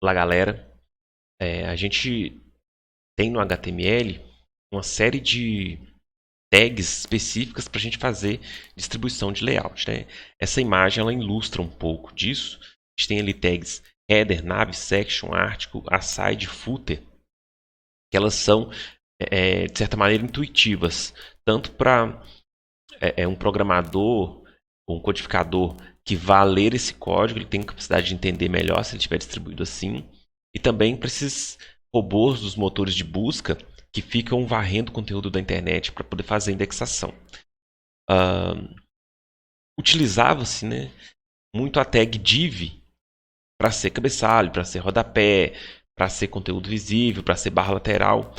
Olá, galera. A gente tem no HTML uma série de tags específicas para a gente fazer distribuição de layout, né? Essa imagem ela ilustra um pouco disso. A gente tem ali tags header, nav, section, article, aside, footer, que elas são, de certa maneira, intuitivas, tanto para um programador ou um codificador que vá ler esse código, ele tem capacidade de entender melhor se ele estiver distribuído assim, e também para esses robôs dos motores de busca que ficam varrendo o conteúdo da internet para poder fazer a indexação. Utilizava-se, né, muito a tag div para ser cabeçalho, para ser rodapé, para ser conteúdo visível, para ser barra lateral.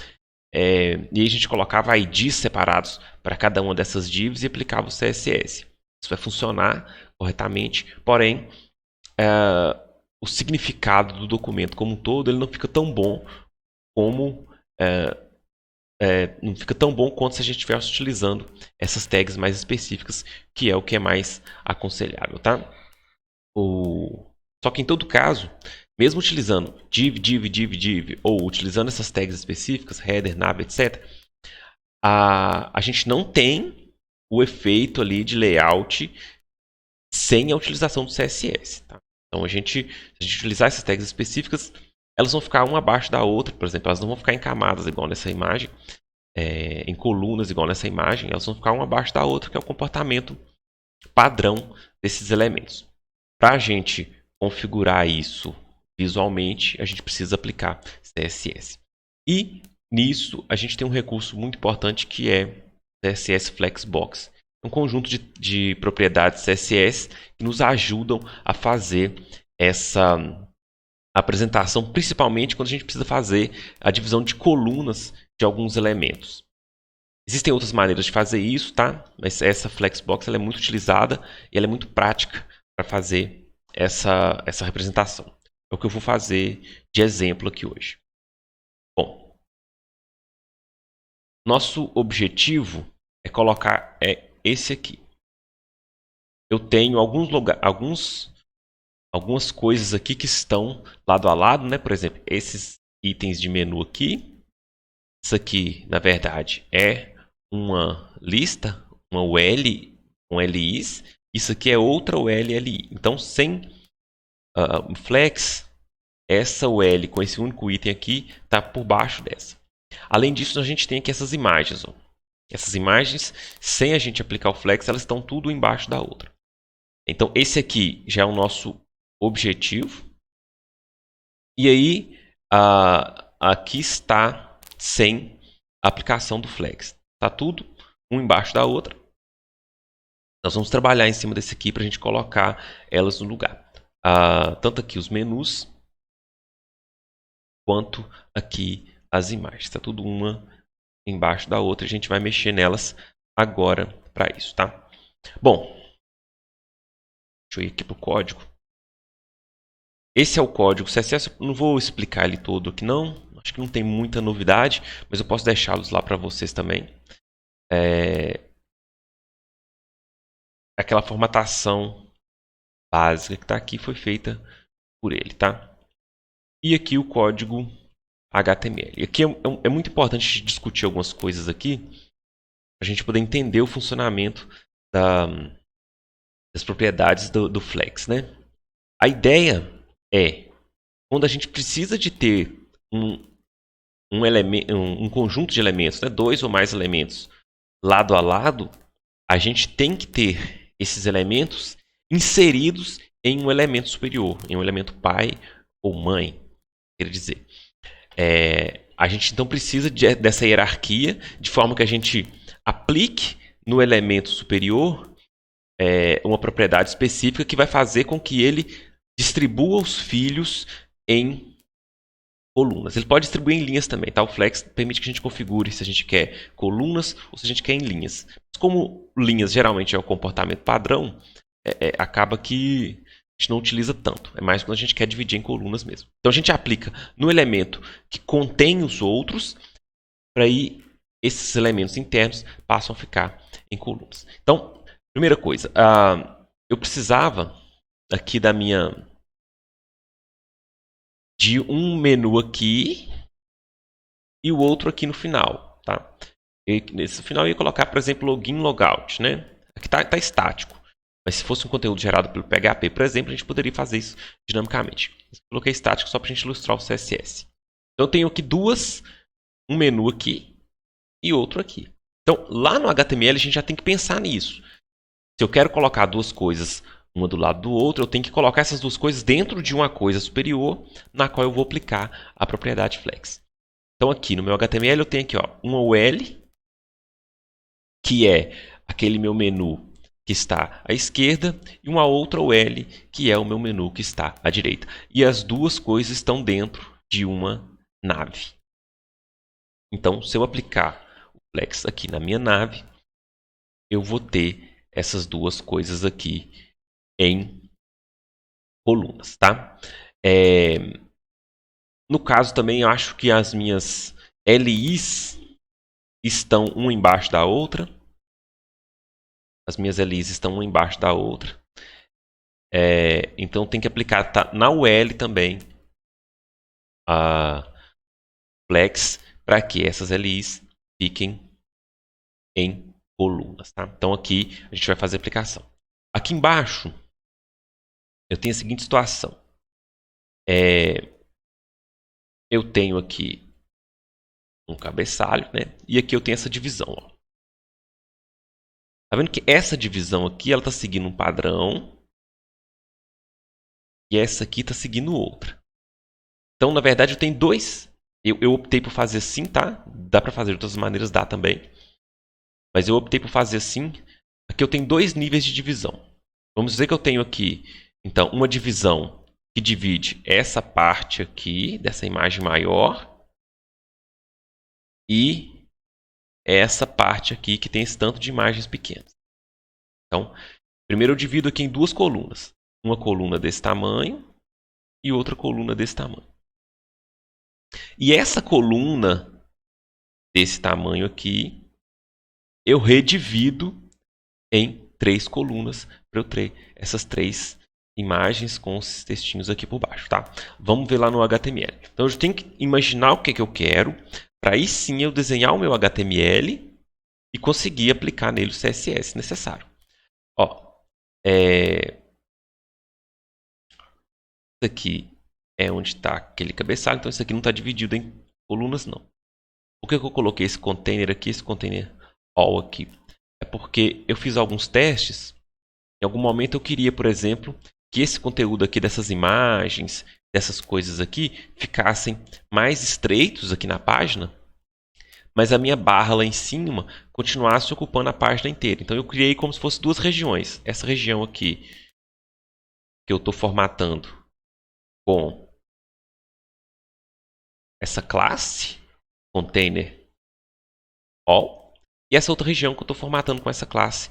E aí a gente colocava IDs separados para cada uma dessas divs e aplicava o CSS. Isso vai funcionar corretamente, porém, o significado do documento como um todo ele não fica tão bom como não fica tão bom quanto se a gente estivesse utilizando essas tags mais específicas, que é o que é mais aconselhável, tá? Só que em todo caso, mesmo utilizando div, ou utilizando essas tags específicas, header, nav, etc., a gente não tem o efeito ali de layout sem a utilização do CSS. Tá? Então, se a gente utilizar essas tags específicas, elas vão ficar uma abaixo da outra, por exemplo, elas não vão ficar em camadas igual nessa imagem, em colunas igual nessa imagem, elas vão ficar uma abaixo da outra, que é o comportamento padrão desses elementos. Para a gente configurar isso visualmente, a gente precisa aplicar CSS. E nisso a gente tem um recurso muito importante que é CSS Flexbox. Um conjunto de propriedades CSS que nos ajudam a fazer essa apresentação, principalmente quando a gente precisa fazer a divisão de colunas de alguns elementos. Existem outras maneiras de fazer isso, tá? Mas essa Flexbox ela é muito utilizada e ela é muito prática para fazer essa representação. É o que eu vou fazer de exemplo aqui hoje. Bom, nosso objetivo é colocar esse aqui. Eu tenho algumas coisas aqui que estão lado a lado, né? Por exemplo, esses itens de menu aqui. Isso aqui, na verdade, é uma lista, uma UL, um LIs. Isso aqui é outra UL-LI. Então, sem flex, essa UL com esse único item aqui está por baixo dessa. Além disso, a gente tem aqui essas imagens. Ó. Essas imagens, sem a gente aplicar o flex, elas estão tudo embaixo da outra. Então, esse aqui já é o nosso objetivo. E aí, aqui está sem aplicação do flex. Está tudo um embaixo da outra. Nós vamos trabalhar em cima desse aqui para a gente colocar elas no lugar. Tanto aqui os menus, quanto aqui as imagens. Está tudo uma embaixo da outra. A gente vai mexer nelas agora para isso, tá? Bom, deixa eu ir aqui para o código. Esse é o código CSS. Eu não vou explicar ele todo aqui não. Acho que não tem muita novidade, mas eu posso deixá-los lá para vocês também. Aquela formatação básica que está aqui foi feita por ele, tá? E aqui o código HTML. E aqui é muito importante discutir algumas coisas aqui para a gente poder entender o funcionamento das propriedades do Flex, né? A ideia é, quando a gente precisa de ter um conjunto de elementos, né? 2 ou mais elementos lado a lado, a gente tem que ter esses elementos inseridos em um elemento superior, em um elemento pai ou mãe, quer dizer. A gente então precisa dessa hierarquia, de forma que a gente aplique no elemento superior uma propriedade específica que vai fazer com que ele distribua os filhos em colunas. Ele pode distribuir em linhas também, tá? O Flex permite que a gente configure se a gente quer colunas ou se a gente quer em linhas. Mas como linhas geralmente é o comportamento padrão, acaba que a gente não utiliza tanto. É mais quando a gente quer dividir em colunas mesmo. Então a gente aplica no elemento que contém os outros, para aí esses elementos internos passam a ficar em colunas. Então, primeira coisa, eu precisava aqui da minha de um menu aqui e o outro aqui no final, tá? E nesse final eu ia colocar, por exemplo, login, logout, né? Aqui tá estático. Mas se fosse um conteúdo gerado pelo PHP, por exemplo, a gente poderia fazer isso dinamicamente. Eu coloquei estático só para a gente ilustrar o CSS. Então eu tenho aqui um menu aqui e outro aqui. Então lá no HTML a gente já tem que pensar nisso. Se eu quero colocar duas coisas uma do lado do outro, eu tenho que colocar essas duas coisas dentro de uma coisa superior, na qual eu vou aplicar a propriedade flex. Então aqui no meu HTML eu tenho aqui ó, uma UL, que é aquele meu menu que está à esquerda, e uma outra UL, que é o meu menu que está à direita. E as duas coisas estão dentro de uma nave. Então, se eu aplicar o flex aqui na minha nave, eu vou ter essas duas coisas aqui em colunas, tá? No caso também, eu acho que as minhas LIs estão uma embaixo da outra. As minhas LIs estão uma embaixo da outra. Então tem que aplicar na UL também a flex para que essas LIs fiquem em colunas. Tá? Então aqui a gente vai fazer a aplicação. Aqui embaixo eu tenho a seguinte situação. Eu tenho aqui um cabeçalho, né? E aqui eu tenho essa divisão. Ó. Tá vendo que essa divisão aqui ela está seguindo um padrão e essa aqui está seguindo outra. Então, na verdade, eu tenho dois. Eu optei por fazer assim, tá? Dá para fazer de outras maneiras, dá também. Mas eu optei por fazer assim. Aqui eu tenho dois níveis de divisão. Vamos dizer que eu tenho aqui, então, uma divisão que divide essa parte aqui, dessa imagem maior, e essa parte aqui que tem esse tanto de imagens pequenas. Então, primeiro eu divido aqui em duas colunas. Uma coluna desse tamanho e outra coluna desse tamanho. E essa coluna desse tamanho aqui, eu redivido em três colunas para eu ter essas três imagens com os textinhos aqui por baixo, tá? Vamos ver lá no HTML. Então, eu tenho que imaginar o que eu quero, para aí sim eu desenhar o meu HTML e conseguir aplicar nele o CSS necessário. Ó, isso aqui é onde está aquele cabeçalho, então isso aqui não está dividido em colunas, não. Por que eu coloquei esse container aqui, esse container all aqui? É porque eu fiz alguns testes. Em algum momento eu queria, por exemplo, que esse conteúdo aqui dessas imagens, dessas coisas aqui, ficassem mais estreitos aqui na página, mas a minha barra lá em cima continuasse ocupando a página inteira. Então eu criei como se fosse duas regiões. Essa região aqui, que eu estou formatando com essa classe, container all, e essa outra região que eu estou formatando com essa classe,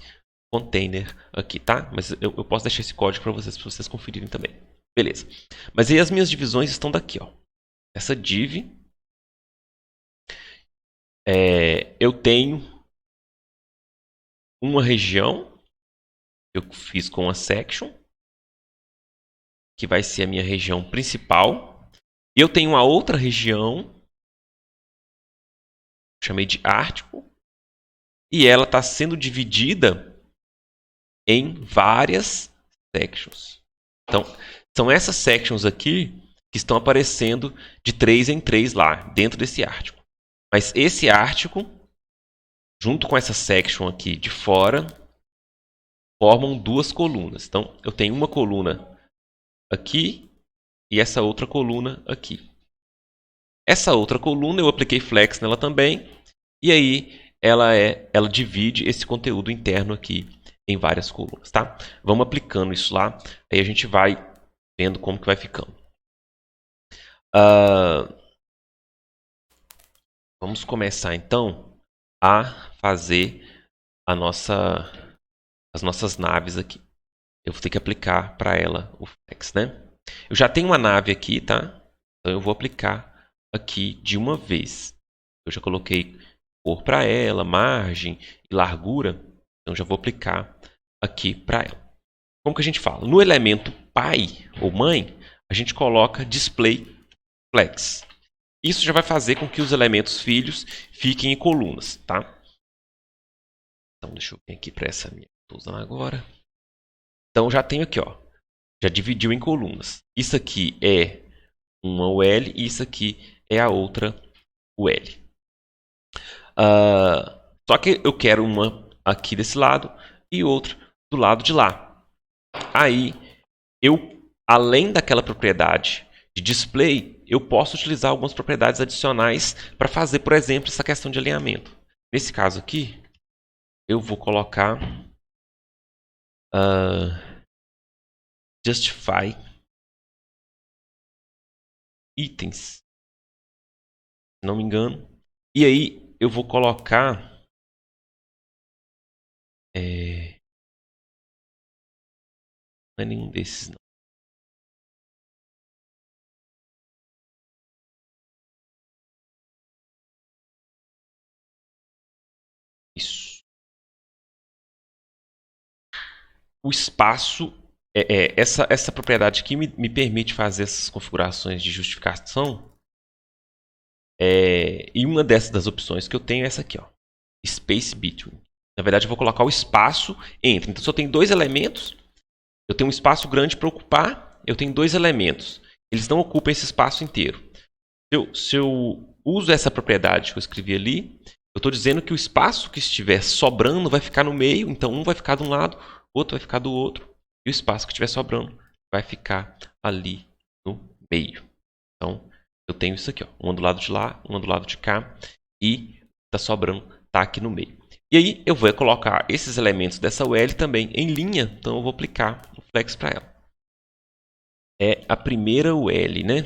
container aqui, tá? Mas eu posso deixar esse código para vocês conferirem também. Beleza. Mas aí as minhas divisões estão daqui, ó. Essa div, eu tenho uma região que eu fiz com a section, que vai ser a minha região principal. E eu tenho uma outra região, chamei de article, e ela está sendo dividida em várias sections. Então, são essas sections aqui que estão aparecendo de 3 em 3 lá, dentro desse article. Mas esse article, junto com essa section aqui de fora, formam duas colunas. Então, eu tenho uma coluna aqui e essa outra coluna aqui. Essa outra coluna eu apliquei flex nela também, e aí ela divide esse conteúdo interno aqui em várias colunas, tá? Vamos aplicando isso lá, aí a gente vai vendo como que vai ficando. Vamos começar então a fazer as nossas naves aqui. Eu vou ter que aplicar para ela o flex, né? Eu já tenho uma nave aqui, tá? Então eu vou aplicar aqui de uma vez. Eu já coloquei cor para ela, margem e largura. Então já vou aplicar aqui para ela. Como que a gente fala? No elemento pai ou mãe, a gente coloca display flex. Isso já vai fazer com que os elementos filhos fiquem em colunas, tá? Então, deixa eu vir aqui para essa minha que estou usando agora. Então, já tenho aqui, ó. Já dividiu em colunas. Isso aqui é uma UL e isso aqui é a outra UL. Só que eu quero uma aqui desse lado e outra do lado de lá. Aí, além daquela propriedade de display, eu posso utilizar algumas propriedades adicionais para fazer, por exemplo, essa questão de alinhamento. Nesse caso aqui, eu vou colocar justify itens, se não me engano. E aí eu vou colocar não é nenhum desses não. Isso. O espaço essa propriedade aqui me permite fazer essas configurações de justificação. E uma das opções que eu tenho é essa aqui, ó, space between. Na verdade, eu vou colocar o espaço entre. Então, se eu tenho dois elementos, eu tenho um espaço grande para ocupar, eu tenho dois elementos. Eles não ocupam esse espaço inteiro. Se eu uso essa propriedade que eu escrevi ali, eu estou dizendo que o espaço que estiver sobrando vai ficar no meio, então um vai ficar de um lado, o outro vai ficar do outro, e o espaço que estiver sobrando vai ficar ali no meio. Então, eu tenho isso aqui, ó, uma do lado de lá, uma do lado de cá, e está sobrando, está aqui no meio. E aí eu vou colocar esses elementos dessa UL também em linha, então eu vou aplicar o flex para ela. É a primeira UL, né?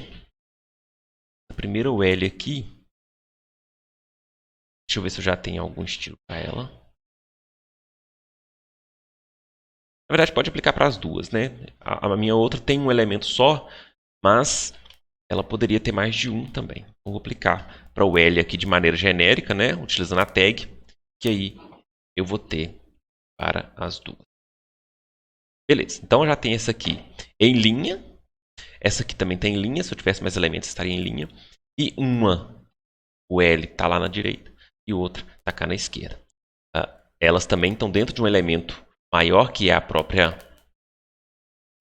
A primeira UL aqui. Deixa eu ver se eu já tenho algum estilo para ela. Na verdade, pode aplicar para as duas, né? A minha outra tem um elemento só, mas ela poderia ter mais de um também. Eu vou aplicar para o L aqui de maneira genérica, né? Utilizando a tag, que aí eu vou ter para as duas. Beleza, então já tem essa aqui em linha. Essa aqui também tem em linha. Se eu tivesse mais elementos, estaria em linha. E o L está lá na direita e outra está cá na esquerda. Elas também estão dentro de um elemento maior, que é a própria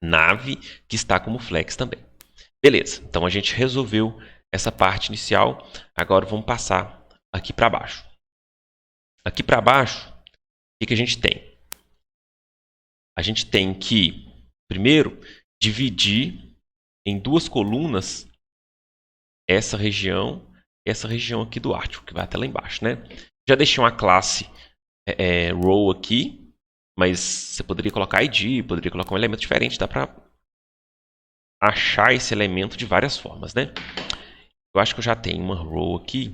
nave, que está como flex também. Beleza, então a gente resolveu essa parte inicial. Agora vamos passar aqui para baixo. Aqui para baixo, o que a gente tem? A gente tem que, primeiro, dividir em duas colunas essa região e essa região aqui do Ártico, que vai até lá embaixo, né? Já deixei uma classe row aqui, mas você poderia colocar ID, poderia colocar um elemento diferente, dá para achar esse elemento de várias formas, né? Eu acho que eu já tenho uma row aqui.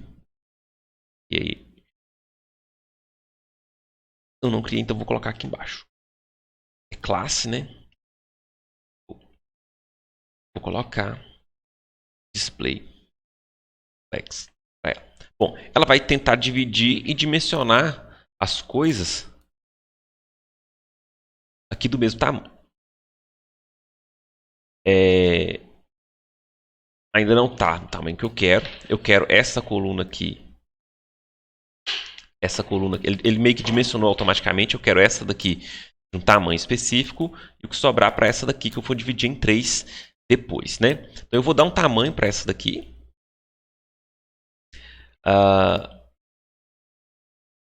E aí eu não criei, então vou colocar aqui embaixo. É classe, né? Vou colocar display flex. Bom, ela vai tentar dividir e dimensionar as coisas aqui do mesmo tamanho. Ainda não está no tamanho que eu quero. Eu quero essa coluna aqui. Essa coluna aqui. Ele meio que dimensionou automaticamente. Eu quero essa daqui de um tamanho específico. E o que sobrar para essa daqui que eu vou dividir em 3 depois, né? Então eu vou dar um tamanho para essa daqui.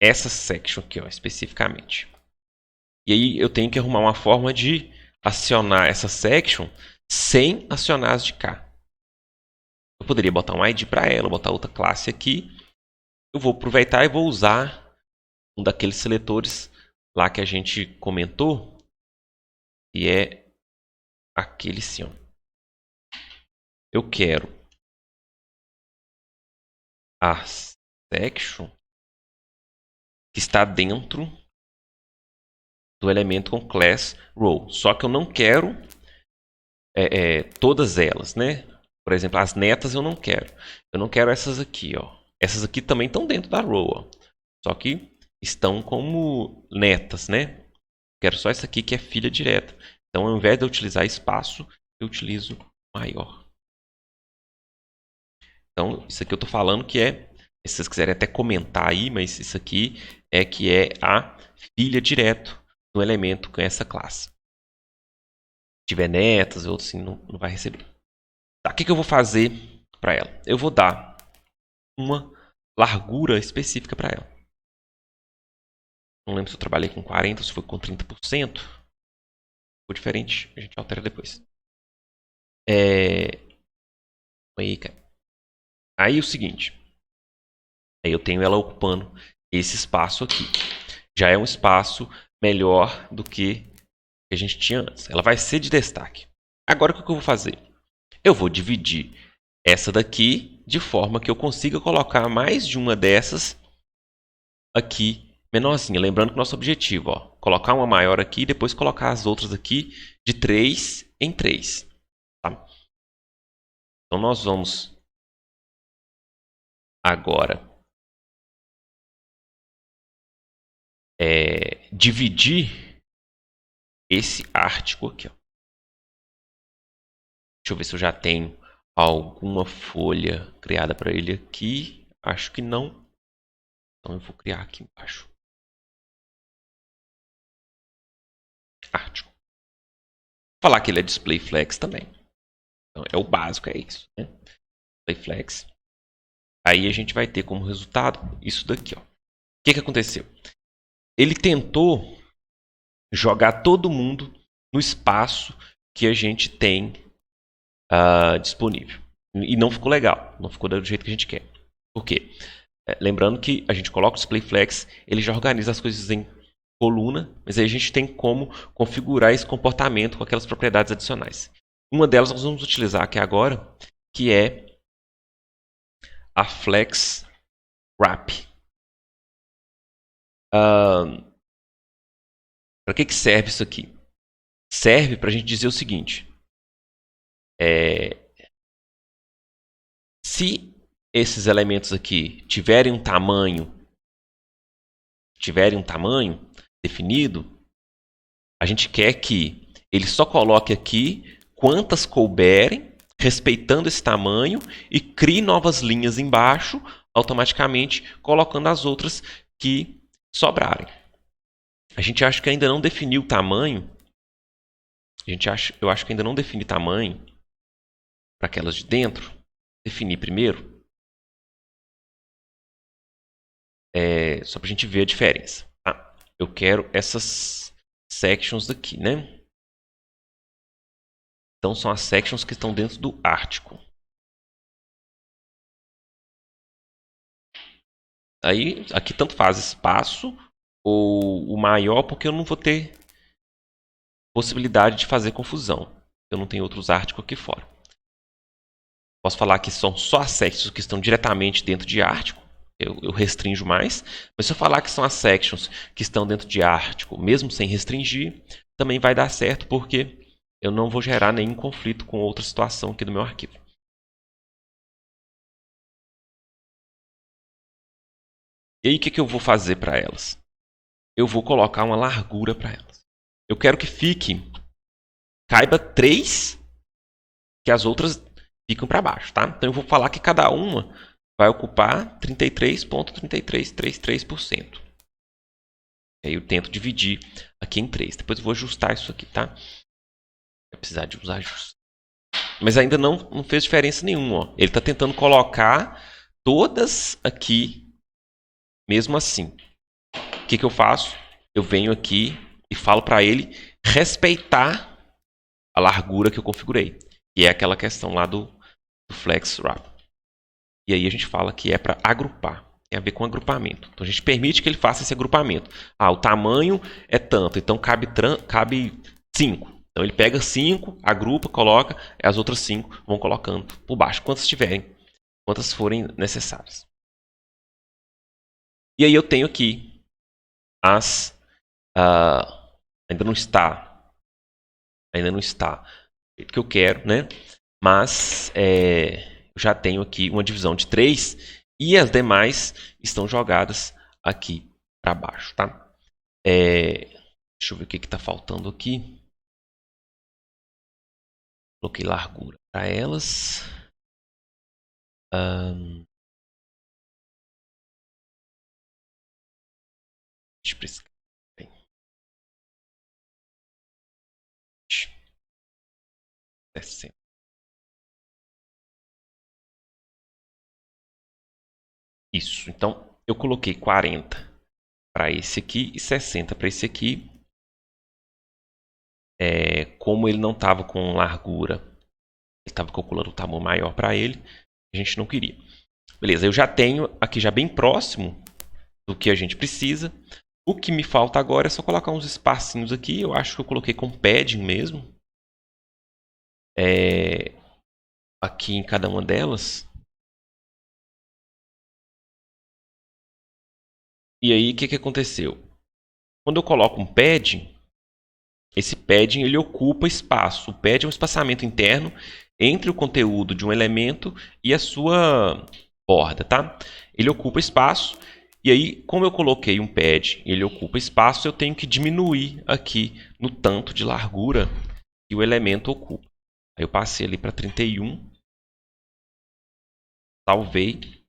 Essa section aqui, ó, especificamente. E aí eu tenho que arrumar uma forma de acionar essa section sem acionar as de cá. Eu poderia botar um ID para ela, botar outra classe aqui. Eu vou aproveitar e vou usar um daqueles seletores lá que a gente comentou, que é aquele sim. Ó. Eu quero a section que está dentro do elemento com class row. Só que eu não quero todas elas, né? Por exemplo, as netas eu não quero. Eu não quero essas aqui, ó. Essas aqui também estão dentro da row, ó. Só que estão como netas, né? Quero só essa aqui que é filha direta. Então, ao invés de eu utilizar espaço, eu utilizo maior. Então, isso aqui eu estou falando que é, se vocês quiserem até comentar aí, mas isso aqui é que é a filha direto do elemento com essa classe. Se tiver netas, outros assim, não vai receber. Tá, o que eu vou fazer para ela? Eu vou dar uma largura específica para ela. Não lembro se eu trabalhei com 40%, se foi com 30%. Ficou diferente, a gente altera depois. Aí, cara. Aí é o seguinte. Aí eu tenho ela ocupando esse espaço aqui. Já é um espaço melhor do que a gente tinha antes. Ela vai ser de destaque. Agora o que eu vou fazer? Eu vou dividir essa daqui de forma que eu consiga colocar mais de uma dessas aqui menorzinha. Lembrando que nosso objetivo, ó, colocar uma maior aqui e depois colocar as outras aqui de 3 em 3. Tá? Então nós vamos agora dividir esse ártico aqui. Ó. Deixa eu ver se eu já tenho alguma folha criada para ele aqui. Acho que não. Então eu vou criar aqui embaixo. Ártico. Vou falar que ele é display flex também. Então é o básico, é isso. Né? Display flex. Aí a gente vai ter como resultado isso daqui. Ó. O que aconteceu? Ele tentou jogar todo mundo no espaço que a gente tem disponível. E não ficou legal. Não ficou do jeito que a gente quer. Por quê? Lembrando que a gente coloca o display flex, ele já organiza as coisas em coluna, mas aí a gente tem como configurar esse comportamento com aquelas propriedades adicionais. Uma delas nós vamos utilizar aqui agora, que é a flex wrap. Para que serve isso aqui? Serve para a gente dizer o seguinte: se esses elementos aqui tiverem um tamanho definido, a gente quer que ele só coloque aqui quantas couberem, respeitando esse tamanho, e crie novas linhas embaixo, automaticamente colocando as outras que sobrarem. A gente acha que ainda não definiu o tamanho. Eu acho que ainda não defini tamanho para aquelas de dentro. Definir primeiro. Só para a gente ver a diferença. Tá? Eu quero essas sections daqui, né? Então são as sections que estão dentro do ártico. Aí, aqui tanto faz espaço ou o maior, porque eu não vou ter possibilidade de fazer confusão. Eu não tenho outros árticos aqui fora. Posso falar que são só as sections que estão diretamente dentro de ártico. Eu restringo mais. Mas se eu falar que são as sections que estão dentro de ártico, mesmo sem restringir, também vai dar certo, porque eu não vou gerar nenhum conflito com outra situação aqui do meu arquivo. E aí, o que eu vou fazer para elas? Eu vou colocar uma largura para elas. Eu quero que caiba 3, que as outras ficam para baixo, tá? Então eu vou falar que cada uma vai ocupar 33,3333%. Aí eu tento dividir aqui em 3. Depois eu vou ajustar isso aqui, tá? Vai precisar de uns ajustes. Mas ainda não fez diferença nenhuma. Ó. Ele está tentando colocar todas aqui, mesmo assim. O que eu faço? Eu venho aqui e falo para ele respeitar a largura que eu configurei. E é aquela questão lá do flex wrap. E aí a gente fala que é para agrupar. Tem a ver com agrupamento. Então a gente permite que ele faça esse agrupamento. O tamanho é tanto, então cabe 5. Então ele pega 5, agrupa, coloca, e as outras 5 vão colocando por baixo, quantas tiverem, quantas forem necessárias. E aí eu tenho aqui as... ainda não está do jeito que eu quero, né? Mas eu já tenho aqui uma divisão de 3 e as demais estão jogadas aqui para baixo, tá? Deixa eu ver o que está faltando aqui. Coloquei largura para elas. Deixa eu pesquisar. 60. Isso. Então, eu coloquei 40 para esse aqui e 60 para esse aqui. Como ele não estava com largura, ele estava calculando o tamanho maior para ele, a gente não queria. Beleza, eu já tenho aqui já bem próximo do que a gente precisa. O que me falta agora é só colocar uns espacinhos aqui. Eu acho que eu coloquei com padding mesmo. Aqui em cada uma delas. E aí, o que aconteceu? Quando eu coloco um padding, esse padding ele ocupa espaço. O padding é um espaçamento interno entre o conteúdo de um elemento e a sua borda, tá? Ele ocupa espaço. E aí, como eu coloquei um pad e ele ocupa espaço, eu tenho que diminuir aqui no tanto de largura que o elemento ocupa. Aí eu passei ali para 31, salvei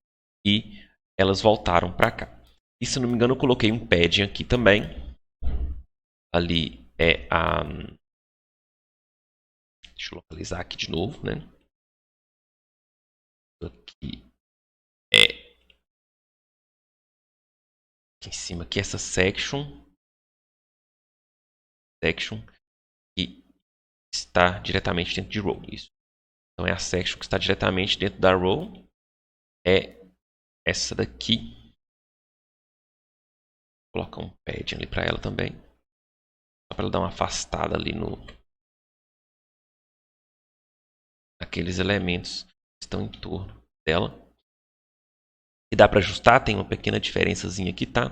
e elas voltaram para cá. E se não me engano, eu coloquei um padding aqui também. Ali é a... Deixa eu localizar aqui de novo, né? Aqui é... Aqui em cima, aqui essa section que está diretamente dentro de row. Isso. Então é a section que está diretamente dentro da row. É essa daqui. Vou colocar um padding ali para ela também. Só para ela dar uma afastada ali naqueles elementos que estão em torno dela. E dá para ajustar, tem uma pequena diferençazinha aqui, tá?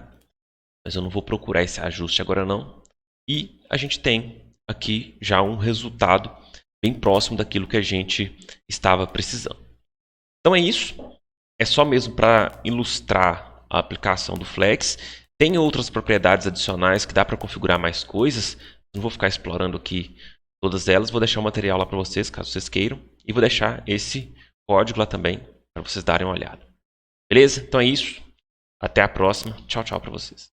Mas eu não vou procurar esse ajuste agora não. E a gente tem aqui já um resultado bem próximo daquilo que a gente estava precisando. Então é isso. É só mesmo para ilustrar a aplicação do Flex. Tem outras propriedades adicionais que dá para configurar mais coisas. Não vou ficar explorando aqui todas elas. Vou deixar o material lá para vocês, caso vocês queiram. E vou deixar esse código lá também para vocês darem uma olhada. Beleza? Então é isso. Até a próxima. Tchau, tchau para vocês.